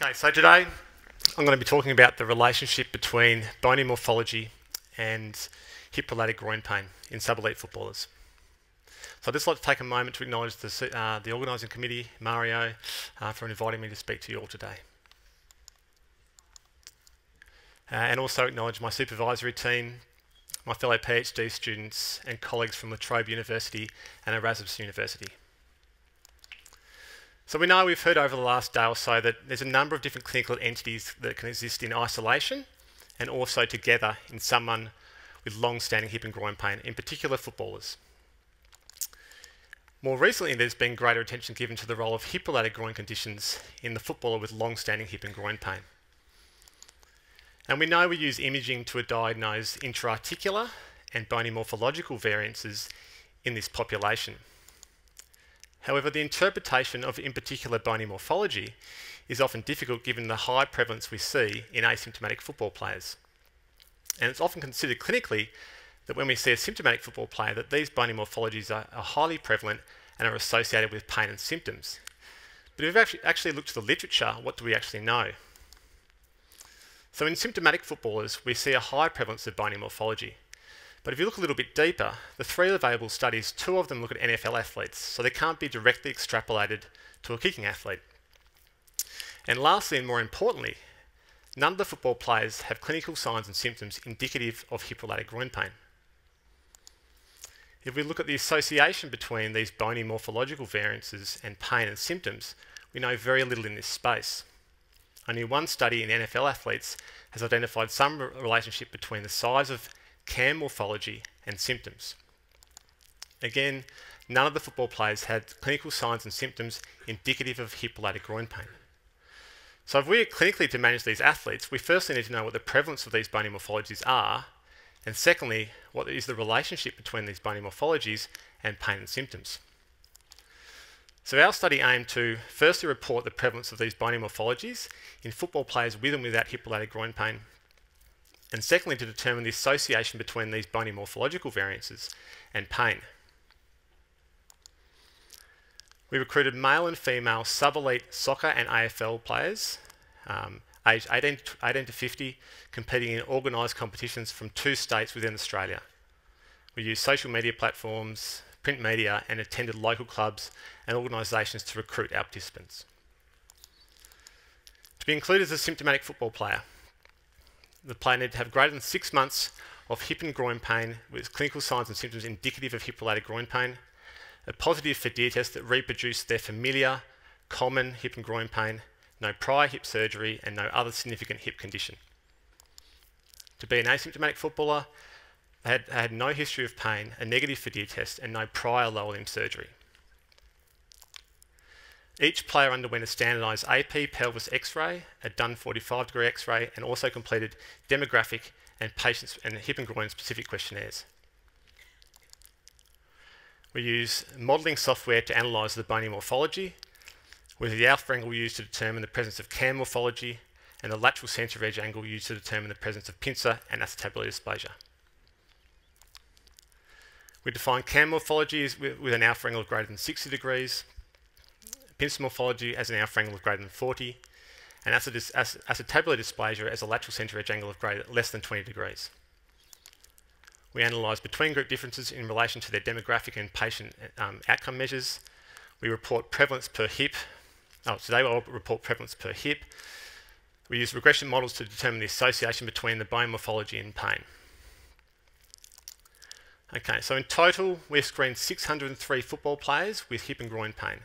Okay, so today I'm going to be talking about the relationship between bony morphology and hip-related groin pain in sub-elite footballers. So I'd just like to take a moment to acknowledge the organising committee, Mario, for inviting me to speak to you all today. And also acknowledge my supervisory team, my fellow PhD students and colleagues from La Trobe University and Erasmus University. So we know we've heard over the last day or so that there's a number of different clinical entities that can exist in isolation and also together in someone with long-standing hip and groin pain, in particular footballers. More recently, there's been greater attention given to the role of hip-related groin conditions in the footballer with long-standing hip and groin pain. And we know we use imaging to diagnose intra-articular and bony morphological variances in this population. However, the interpretation of, in particular, bony morphology is often difficult given the high prevalence we see in asymptomatic football players. And it's often considered clinically that when we see a symptomatic football player, that these bony morphologies are highly prevalent and are associated with pain and symptoms. But if we actually look to the literature, what do we actually know? So in symptomatic footballers, we see a high prevalence of bony morphology. But if you look a little bit deeper, the three available studies, two of them look at NFL athletes, so they can't be directly extrapolated to a kicking athlete. And lastly, and more importantly, none of the football players have clinical signs and symptoms indicative of hip-related groin pain. If we look at the association between these bony morphological variances and pain and symptoms, we know very little in this space. Only one study in NFL athletes has identified some relationship between the size of cam morphology and symptoms. Again, none of the football players had clinical signs and symptoms indicative of hip-related groin pain. So if we are clinically to manage these athletes, we firstly need to know what the prevalence of these bony morphologies are, and secondly, what is the relationship between these bony morphologies and pain and symptoms. So our study aimed to firstly report the prevalence of these bony morphologies in football players with and without hip-related groin pain, and secondly, to determine the association between these bony morphological variances and pain. We recruited male and female sub-elite soccer and AFL players, aged 18 to 50, competing in organised competitions from 2 states within Australia. We used social media platforms, print media, and attended local clubs and organisations to recruit our participants. To be included as a symptomatic football player, the player needed to have greater than 6 months of hip and groin pain with clinical signs and symptoms indicative of hip-related groin pain, a positive Fadea test that reproduced their familiar, common hip and groin pain, no prior hip surgery, and no other significant hip condition. To be an asymptomatic footballer, they had no history of pain, a negative Fadea test, and no prior lower limb surgery. Each player underwent a standardised AP pelvis X-ray, a done 45-degree X-ray, and also completed demographic and patient and hip and groin specific questionnaires. We use modelling software to analyse the bony morphology, with the alpha angle used to determine the presence of cam morphology, and the lateral centre edge angle used to determine the presence of pincer and acetabular dysplasia. We define cam morphology with an alpha angle of greater than 60 degrees, pincer morphology as an alpha angle of greater than 40, and acetabular dysplasia as a lateral centre edge angle of less than 20 degrees. We analyse between group differences in relation to their demographic and patient outcome measures. We report prevalence per hip. Today we'll report prevalence per hip. We use regression models to determine the association between the bone morphology and pain. Okay, so in total, we've screened 603 football players with hip and groin pain.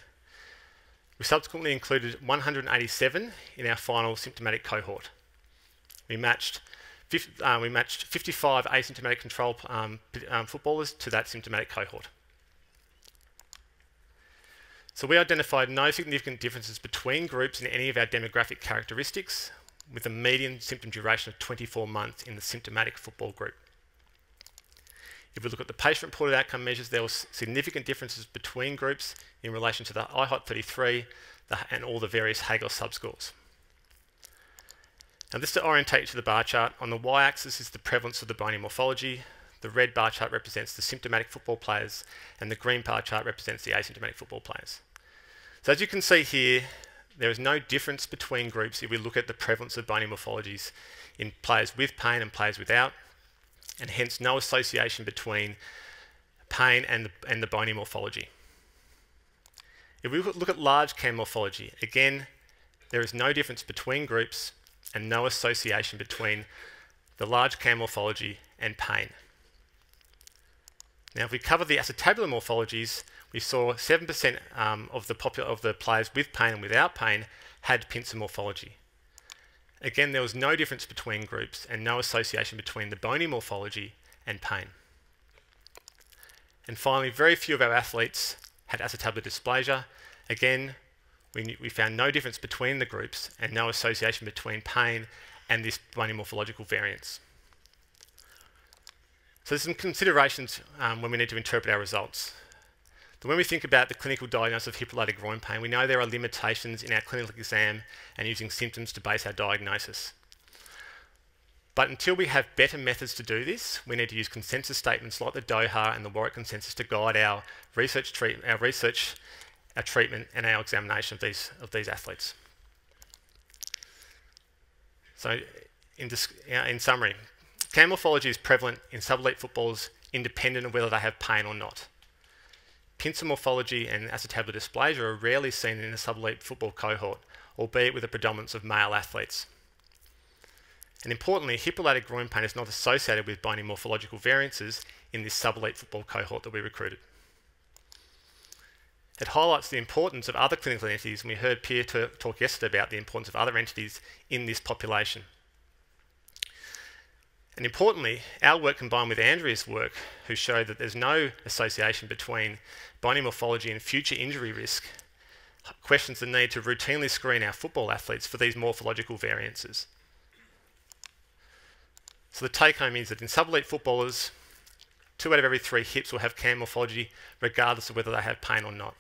We subsequently included 187 in our final symptomatic cohort. We matched 55 asymptomatic control footballers to that symptomatic cohort. So we identified no significant differences between groups in any of our demographic characteristics, with a median symptom duration of 24 months in the symptomatic football group. If we look at the patient-reported outcome measures, there were significant differences between groups in relation to the IHOT33 and all the various Hagos subscores. Now, just to orientate you to the bar chart, on the y-axis is the prevalence of the bony morphology, the red bar chart represents the symptomatic football players, and the green bar chart represents the asymptomatic football players. So as you can see here, there is no difference between groups if we look at the prevalence of bony morphologies in players with pain and players without, and hence no association between pain and the bony morphology. If we look at large cam morphology, again, there is no difference between groups and no association between the large cam morphology and pain. Now, if we cover the acetabular morphologies, we saw 7% of the players with pain and without pain had pincer morphology. Again, there was no difference between groups and no association between the bony morphology and pain. And finally, very few of our athletes had acetabular dysplasia. Again, we found no difference between the groups and no association between pain and this bony morphological variance. So there's some considerations when we need to interpret our results. So when we think about the clinical diagnosis of hip-related groin pain, we know there are limitations in our clinical exam and using symptoms to base our diagnosis. But until we have better methods to do this, we need to use consensus statements like the Doha and the Warwick consensus to guide our our treatment and our examination of these athletes. So in summary, cam morphology is prevalent in sub-elite footballers independent of whether they have pain or not. Pincer morphology and acetabular dysplasia are rarely seen in a sub-elite football cohort, albeit with a predominance of male athletes. And importantly, hip-related groin pain is not associated with bony morphological variances in this sub-elite football cohort that we recruited. It highlights the importance of other clinical entities, and we heard Pierre talk yesterday about the importance of other entities in this population. And importantly, our work combined with Andrea's work, who showed that there's no association between bony morphology and future injury risk, questions the need to routinely screen our football athletes for these morphological variances. So the take-home is that in sub-elite footballers, 2 out of every 3 hips will have cam morphology regardless of whether they have pain or not.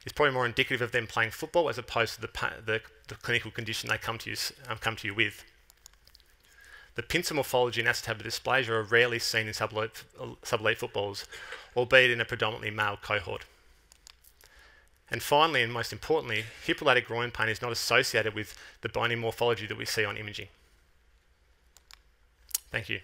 It's probably more indicative of them playing football as opposed to the clinical condition they come to you with. The pincer morphology and acetabular dysplasia are rarely seen in sub-elite footballers, albeit in a predominantly male cohort. And finally, and most importantly, hip-related groin pain is not associated with the bony morphology that we see on imaging. Thank you.